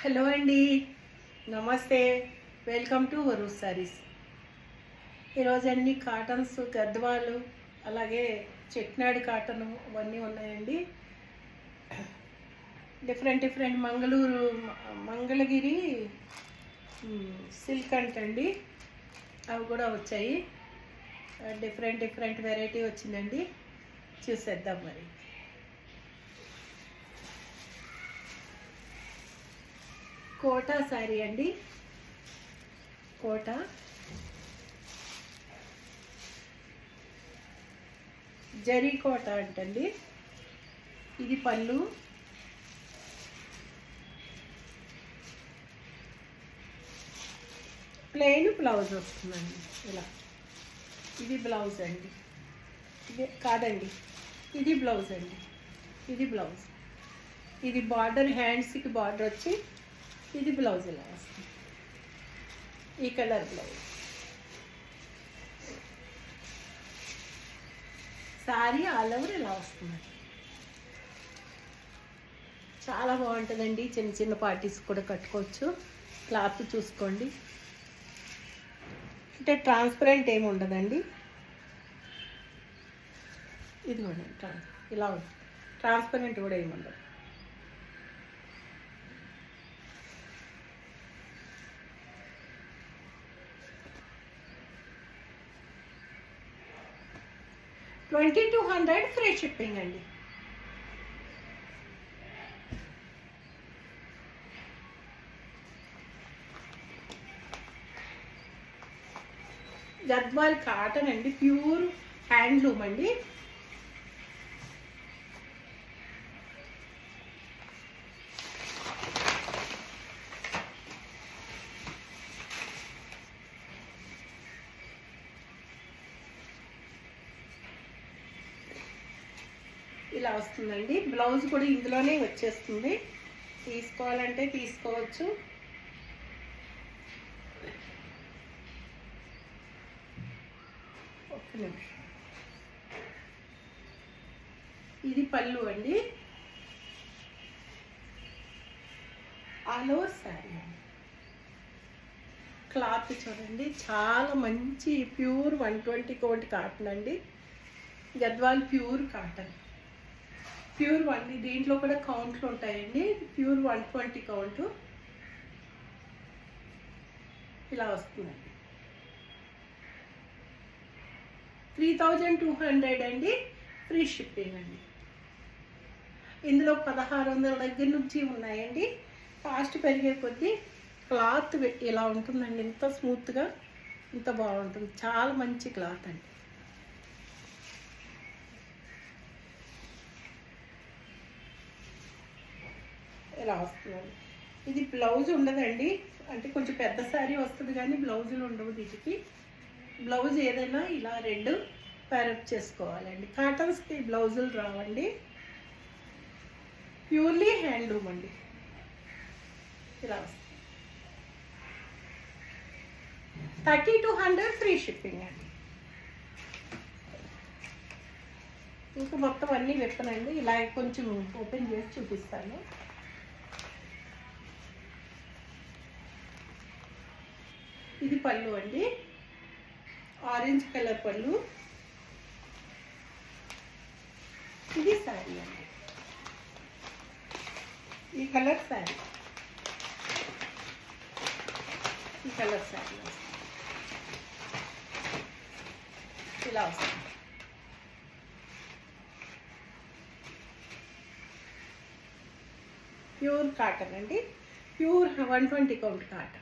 Hello అండి, నమస్తే. Welcome to Varu's saris. ఈరోజు అన్ని కాటన్స్, గద్వాలు, అలాగే చెట్నాడు కాటను అవన్నీ ఉన్నాయండి. డిఫరెంట్ మంగళగిరి సిల్క్ అంటండి, అవి కూడా వచ్చాయి. డిఫరెంట్ వెరైటీ వచ్చిందండి, చూసేద్దాం మరి. కోటా శారీ అండి, కోటా జరీ కోట అంటండి. ఇది పళ్ళు, ప్లెయిన్ బ్లౌజ్ వస్తుందండి ఇలా. ఇది బ్లౌజ్ అండి, ఇది కాదండి, ఇది బ్లౌజ్ అండి, ఇది బ్లౌజ్. ఇది బార్డర్, హ్యాండ్స్కి బార్డర్ వచ్చి ఇది బ్లౌజ్ ఇలా వస్తుంది. ఈ colour blouse. Sari all over ఇలా వస్తుంది. చాలా బాగుంటుందండి, చిన్న చిన్న పార్టీస్ కూడా కట్టుకోవచ్చు. క్లాత్ చూసుకోండి, అంటే ట్రాన్స్పరెంట్ ఏమి ఉండదండి. ఇది కూడా ఇలా ఉంటుంది, ట్రాన్స్పరెంట్ కూడా ఏమి ఉండదు. $2200 ఫ్రీ షిప్పింగ్ అండి. గద్వాల్ కాటన్ అండి, ప్యూర్ హ్యాండ్లూమ్ అండి. ఇలా వస్తుందండి. బ్లౌజ్ కూడా ఇందులోనే వచ్చేస్తుంది, తీసుకోవాలంటే తీసుకోవచ్చు. ఒక్క నిమిషం. ఇది పళ్ళు అండి, ఆల్ ఓవర్ శారీ అండి. క్లాత్ చూడండి, చాలా మంచి ప్యూర్ 120 కౌంట్ కాటన్ అండి. Gadwal pure cotton, pure 1. దీంట్లో కూడా కౌంట్లు ఉంటాయండి. ప్యూర్ 120 కౌంటు ఇలా వస్తుందండి. 3200 అండి, ఫ్రీ షిప్పింగ్ అండి. ఇందులో 1600 దగ్గర నుంచి ఉన్నాయండి. కాస్ట్ పెరిగే కొద్దీ క్లాత్ ఇలా ఉంటుందండి, ఇంత స్మూత్గా, ఇంత బాగుంటుంది. చాలా మంచి క్లాత్ అండి. ఇలా వస్తుందండి. ఇది బ్లౌజ్ ఉండదండి, అంటే కొంచెం పెద్ద శారీ వస్తుంది కానీ బ్లౌజులు ఉండవు వీటికి. బ్లౌజ్ ఏదైనా ఇలా 2 ప్యారప్ చేసుకోవాలండి. కాటన్స్కి బ్లౌజులు రావండి, ప్యూర్లీ హ్యాండ్లూమ్ అండి. ఇలా వస్తుంది. 3200 ఫ్రీ షిప్పింగ్ అండి. ఇంకా మొత్తం అన్నీ విప్పనండి, ఇలా కొంచెం ఓపెన్ చేసి చూపిస్తాను. ఇది పళ్ళు అండి, ఆరెంజ్ కలర్ పళ్ళు. ఇది శారీ అండి, ఈ కలర్ శారీ, ఈ కలర్ శారీ ఇలా వస్తుంది. ప్యూర్ కాటన్ అండి, pure 120 count cotton.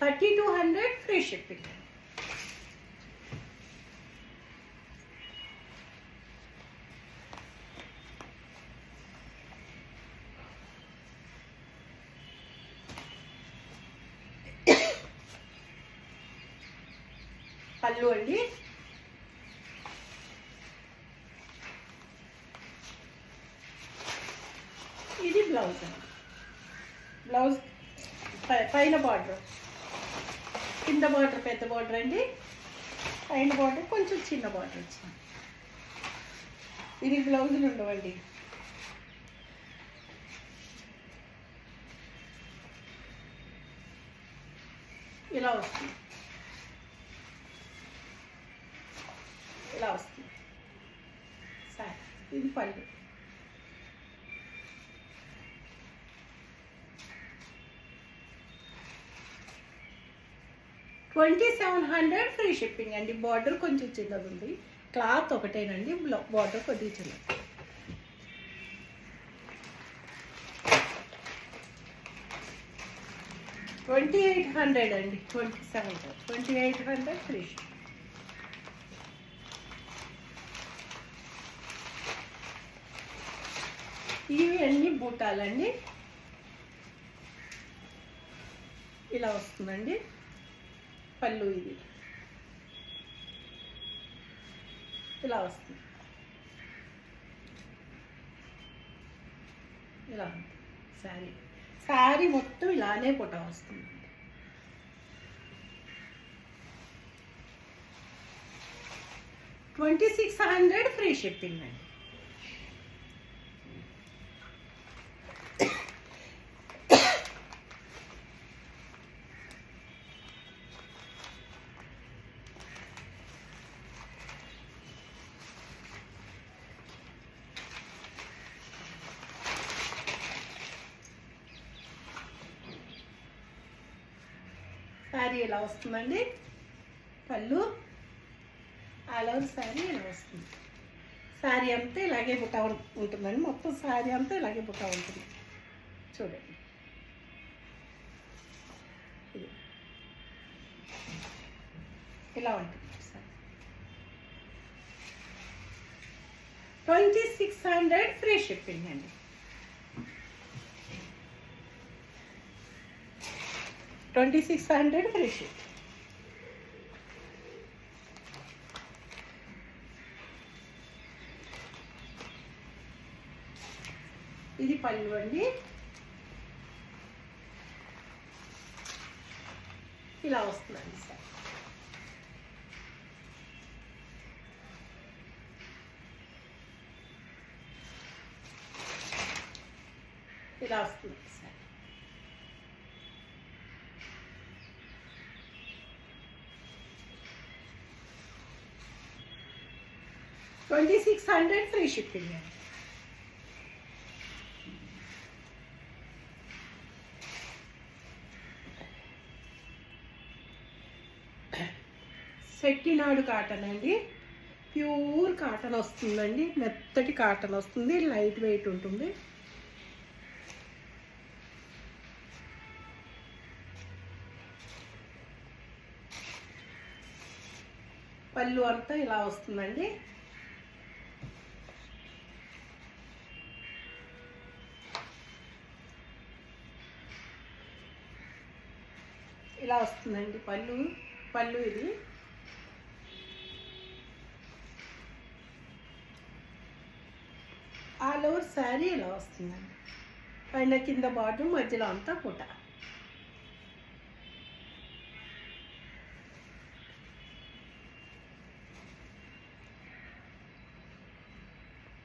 3200 free shipping. పళ్ళు అండి, ఇది బ్లౌజ్ అండి. బ్లౌజ్ పైన బార్డర్, కింద బార్డర్ పెద్ద బార్డర్ అండి, పైన బార్డర్ కొంచెం చిన్న బార్డర్ వచ్చింది. దీనికి బ్లౌజులు ఉండవండి, ఇలా వస్తుంది, ఇలా వస్తుంది సరే. ఇది పళ్ళు. $2700 ఫ్రీ షిప్పింగ్ అండి. బార్డర్ కొంచెం చిన్నది ఉంది, క్లాత్ ఒకటేనండి, బార్డర్ కొద్దిగా చిన్నది. $2800 అండి, 2800 ఫ్రీ షిప్పింగ్. ఇవి అన్ని బూటాలండి, ఇలా వస్తుందండి పళ్ళు. ఇది ఇలా వస్తుంది, ఇలా శారీ. శారీ మొత్తం ఇలానే బుట్ట వస్తుంది. $2600 ఫ్రీ షిప్పింగ్ అండి. శారీ ఇలా వస్తుందండి, పళ్ళు ఆల్ ఓవర్ శారీ ఇలా వస్తుంది. శారీ అంతా ఇలాగే బుట్ట ఉంటుందండి, మొత్తం శారీ అంతా ఇలాగే బుట్ట ఉంటుంది. చూడండి, ఇది ఇలా ఉంటుంది. 2600 ఫ్రీ షిప్పింగ్ అండి. $2600 ఫ్రీ షిప్. ఇది పళ్ళు అండి, ఇలా వస్తుందండి సార్. ఇలా వస్తుంది సార్. $2600 ఫ్రీ షిప్పింగ్ అండి. సెట్టినాడు కాటన్ అండి, ప్యూర్ కాటన్ వస్తుందండి, మెత్తటి కాటన్ వస్తుంది, లైట్ వెయిట్ ఉంటుంది. పళ్ళు అంతా ఇలా వస్తుందండి. ఇలా వస్తుందండి పళ్ళు ఇది. ఆల్ ఓవర్ శారీ ఇలా వస్తుందండి, పైన కింద బాటమ్, మధ్యలో అంతా పుట.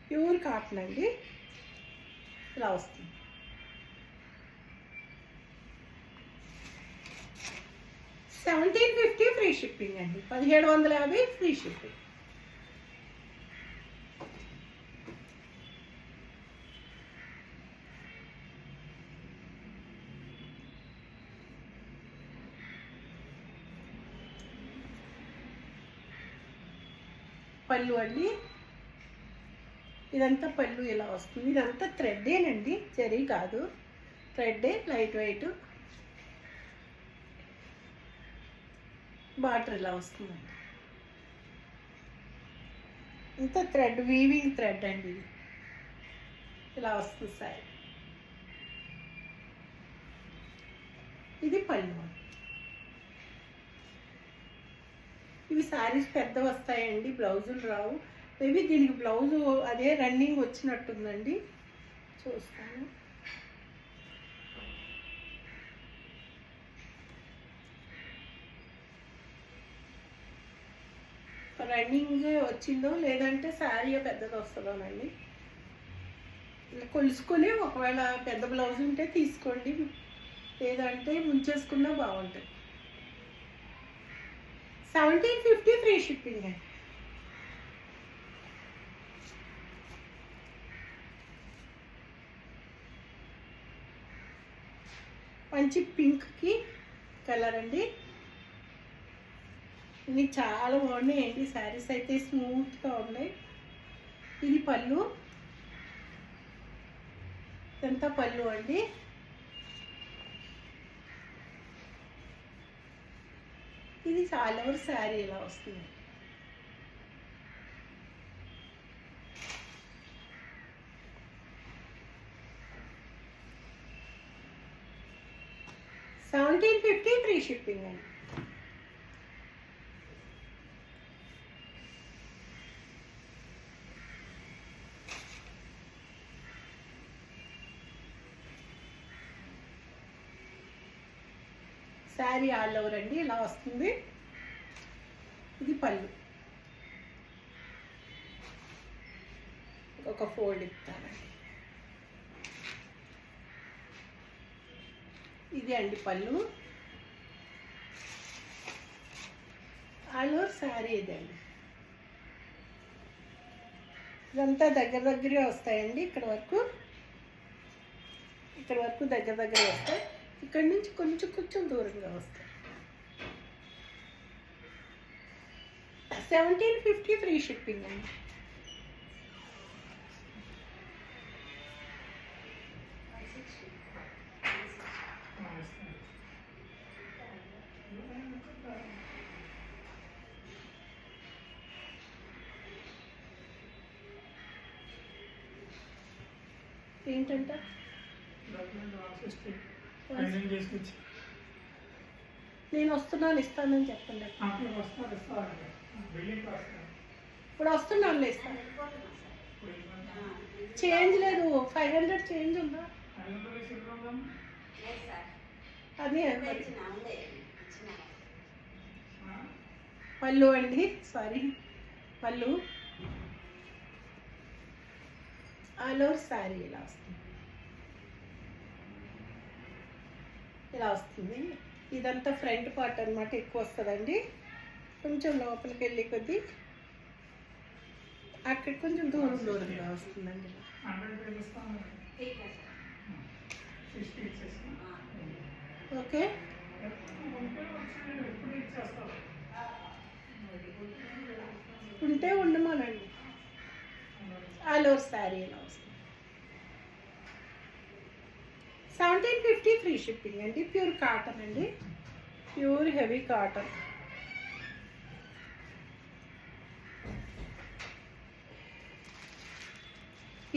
ప్యూర్ కాటన్ అండి, ఇలా వస్తుంది. $1750 ఫ్రీ షిప్పింగ్ అండి, 1750 ఫ్రీ షిప్పింగ్. పళ్ళు అండి, ఇదంతా పళ్ళు ఇలా వస్తుంది. ఇదంతా థ్రెడ్డేనండి, జరీ కాదు, థ్రెడ్డే, లైట్ వెయిట్. బార్డర్ ఇలా వస్తుందండి, ఇంత థ్రెడ్, వీవింగ్ థ్రెడ్ అండి, ఇది ఇలా వస్తుంది సార్. ఇది పళ్ళు. ఇవి శారీస్ పెద్ద వస్తాయండి, బ్లౌజులు రావు. మేబీ దీనికి బ్లౌజు అదే రన్నింగ్ వచ్చినట్టుందండి, చూస్తాను. రన్నింగ్ వచ్చిందో లేదంటే శారీ పెద్దది వస్తుందోనండి. ఇలా కొలుసుకొని ఒకవేళ పెద్ద బ్లౌజ్ ఉంటే తీసుకోండి, లేదంటే ఉంచేసుకున్నా బాగుంటుంది. 1750 ఫ్రీ షిప్పింగ్ అండి. మంచి పింక్కి కలర్ అండి. ఇది చాలా బాగున్నాయండి శారీస్ అయితే, స్మూత్గా ఉన్నాయి. ఇది పళ్ళు, ఇదంతా పళ్ళు అండి. ఇది ఆల్ ఓవర్ శారీ ఇలా వస్తుంది. $1750 ఫ్రీ షిప్పింగ్ అండి. శారీ ఆల్ ఓవర్ అండి ఇలా వస్తుంది. ఇది పళ్ళు, ఒక ఫోల్డ్ ఇస్తానండి. ఇది అండి పళ్ళు, ఆల్ ఓవర్ శారీ ఇదండి. ఇదంతా దగ్గర దగ్గరే వస్తాయండి. ఇక్కడ వరకు దగ్గర దగ్గరే వస్తాయి. ఇక్కడ నుంచి కొంచెం దూరంగా వస్తాయి. 1750 ఫ్రీ షిప్పింగ్ అండి. ఏంటంట నేను వస్తున్నాను ఇస్తానని చెప్పండి. ఇప్పుడు వస్తున్నాను ఇస్తాను. చేంజ్ లేదు, 500 చేంజ్ ఉందా? అది పళ్ళు అండి, సారీ పళ్ళు, ఆల్ ఓవర్ శారీ ఇలా వస్తుంది. ఇదంతా ఫ్రంట్ పార్ట్ అనమాట, ఎక్కువ వస్తుందండి. కొంచెం లోపలికి వెళ్ళి కొద్దీ అక్కడ కొంచెం దూరంగా వస్తుందండి. ఓకే, ఉంటే ఉండమానండి. ఆల్ ఓవర్ శారీ ఇలా వస్తుంది. 1750 ఫ్రీ షిప్పింగ్ అండి. ప్యూర్ కాటన్ అండి, ప్యూర్ హెవీ కాటన్.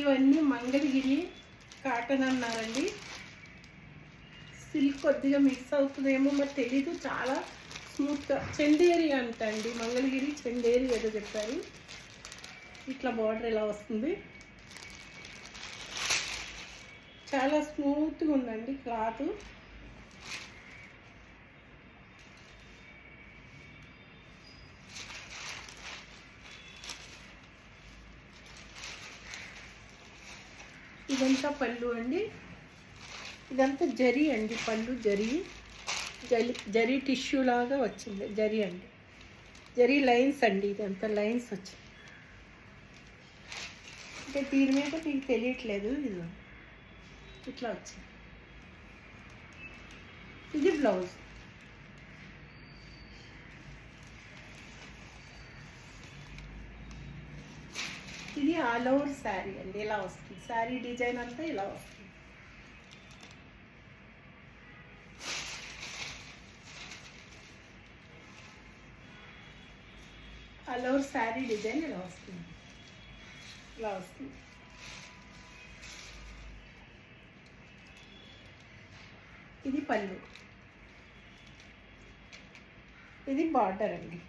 ఇవన్నీ మంగళగిరి కాటన్ అన్నారండి. సిల్క్ కొద్దిగా మిక్స్ అవుతుందేమో మరి తెలీదు. చాలా స్మూత్గా, చందేరి అంటండి, మంగళగిరి చందేరి ఏదో చెప్పారు. ఇట్లా బార్డర్ ఇలా వస్తుంది. చాలా స్మూత్గా ఉందండి క్లాత్. ఇదంతా పళ్ళు అండి. ఇదంతా జరీ అండి, పళ్ళు జరీ టిష్యూ లాగా వచ్చింది. జరీ అండి, జరీ లైన్స్ అండి. ఇదంతా లైన్స్ వచ్చింది. అంటే దీని మీద మీకు తెలియట్లేదు, ఇది ఇట్లా వచ్చింది. ఇది బ్లౌజ్. ఇది ఆల్ ఓవర్ శారీ అండి ఇలా వస్తుంది. శారీ డిజైన్ అంతా ఇలా వస్తుంది. ఆల్ ఓవర్ శారీ డిజైన్ ఇలా వస్తుంది. ఇది పళ్ళు, ఇది బార్డర్ అండి,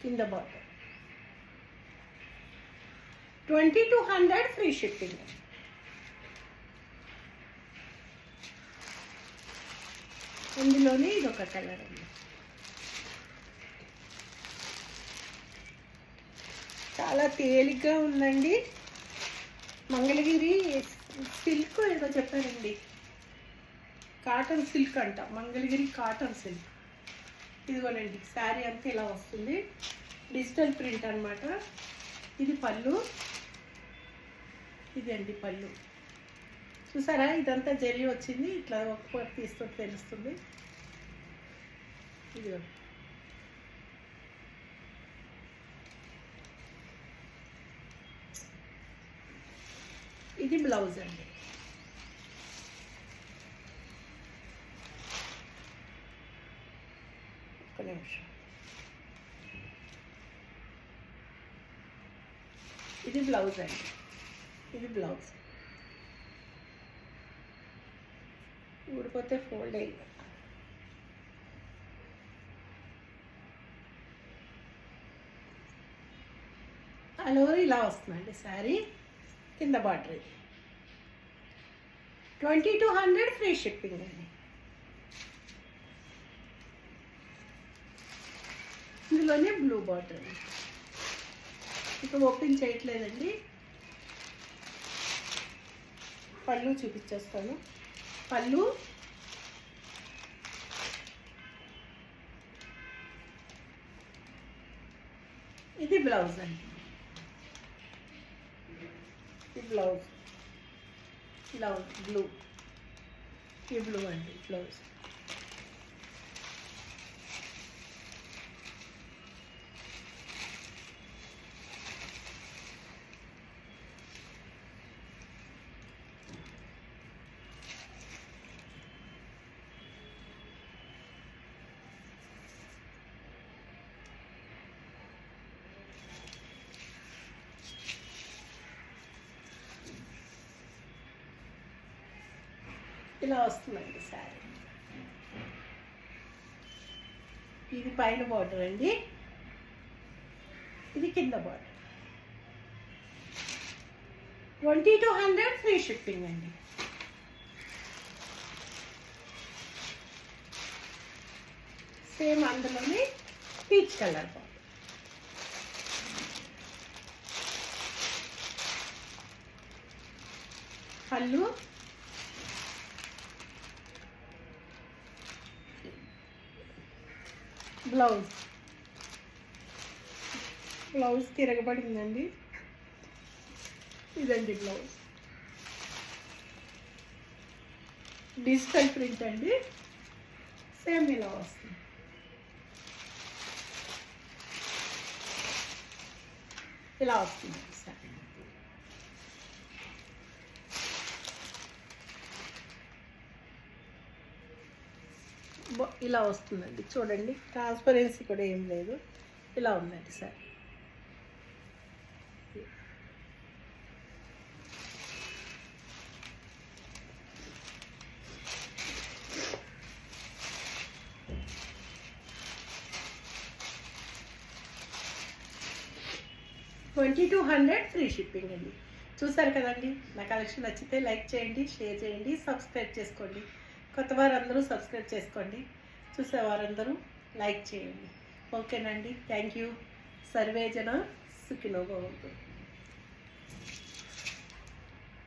కింద బార్డర్. 2200 free shipping. ఇందులోనే ఇది ఒక కలర్ అండి. చాలా తేలిగ్గా ఉందండి. మంగళగిరి సిల్క్ ఏదో చెప్పారండి, కాటన్ సిల్క్ అంట, మంగళగిరి కాటన్ సిల్క్. ఇదిగోనండి శారీ అంతా ఇలా వస్తుంది, డిజిటల్ ప్రింట్ అన్నమాట. ఇది పళ్ళు, ఇది అండి పళ్ళు. చూసారా ఇదంతా జరీ వచ్చింది, ఇట్లా ఒక్క తీస్తుంటే తెలుస్తుంది. ఇది ఇది బ్లౌజ్ అండి. ఒక్క నిమిషం. ఇది బ్లౌజ్ అండి, ఇది బ్లౌజ్. ఊడిపోతే ఫోల్డ్ అయ్యి ఆల్ ఓవర్ ఇలా వస్తుందండి శారీ. కింద బార్డర్ ఇది 2200 ఫ్రీ షిప్పింగ్ అండి. ఇందులోనే బ్లూ బార్డర్ అండి. ఇక ఓపెన్ చేయట్లేదండి, పళ్ళు చూపించేస్తాను. పళ్ళు, ఇది బ్లౌజ్ అండి. ఇది బ్లౌజ్ ఇలా బ్లూ, ఈ బ్లూ అండి బ్లౌజ్. ఇలా వస్తుందండి శారీ. ఇది పైన బార్డర్ అండి, ఇది కింద బార్డర్. 2200 ఫ్రీ షిప్పింగ్ అండి. సేమ్ అందులోనే పీచ్ కలర్ బార్డర్. పళ్ళు, బ్లౌజ్. బ్లౌజ్ తిరగబడిందండి, ఇదండి బ్లౌజ్. డిజిటల్ ప్రింట్ అండి, సేమ్ ఇలా వస్తుంది. ఇలా వస్తుంది సార్. ఇలా వస్తుందండి, చూడండి ట్రాన్స్పరెన్సీ కూడా ఏం లేదు, ఇలా ఉందండి సార్. $2200 ఫ్రీ షిప్పింగ్ అండి. చూసారు కదండి, నా కలెక్షన్ నచ్చితే లైక్ చేయండి, షేర్ చేయండి, సబ్స్క్రైబ్ చేసుకోండి. కొత్త వారందరూ సబ్స్క్రైబ్ చేసుకోండి, చూసేవారందరూ లైక్ చేయండి. ఓకేనండి, థ్యాంక్ యూ. సర్వే జన సుఖినో భవంతు.